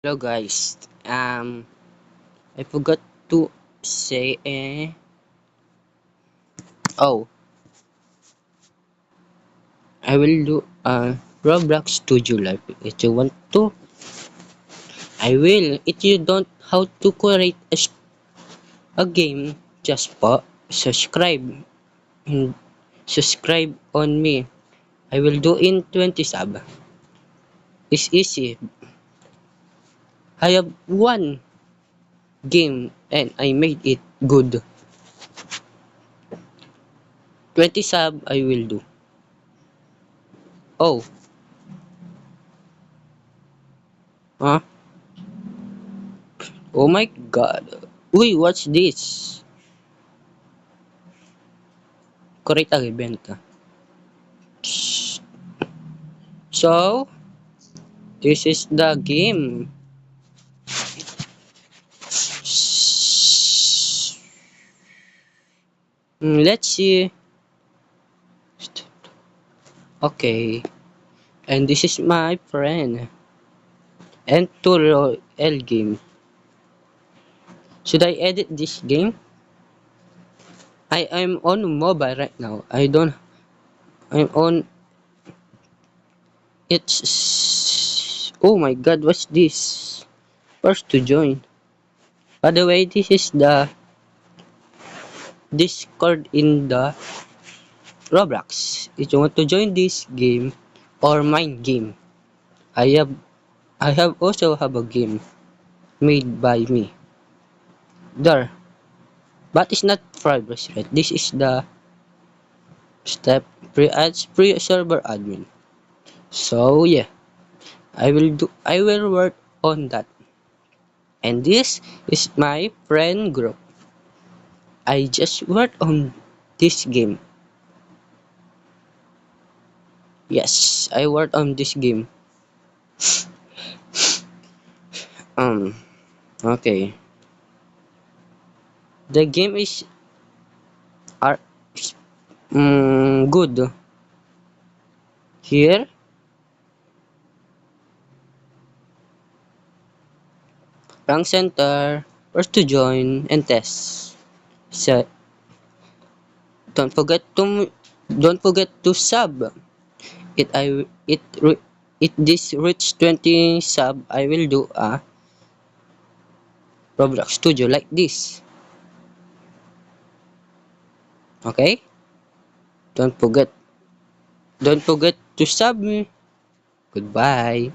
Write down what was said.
Hello guys. I forgot to say oh, I will do Roblox Studio Live. If you want to, I will. If you don't how to create a game, just subscribe and subscribe on me. I will do in 20 sub. It's easy. I have one game and I made it good. 20 sub I will do. Oh, huh? Oh my god. Uy, what's this? Create a event. So, this is the game. Let's see. Okay. And this is my friend. And tutorial game. Should I edit this game? I am on mobile right now. I'm on. It's. Oh my god, what's this? First to join. By the way, this is the Discord in the Roblox. If you want to join this game or mind game, I have I have also have a game made by me. There. But it's not private, right? This is the step pre server admin. So yeah, I will work on that. And this is my friend group. I just worked on this game. Yes, I worked on this game. Um okay. The game is are good. Here, rank center, first to join and test. So don't forget to sub. It this reach 20 sub, I will do a Roblox Studio like this. Okay? Don't forget don't forget to sub me. Goodbye.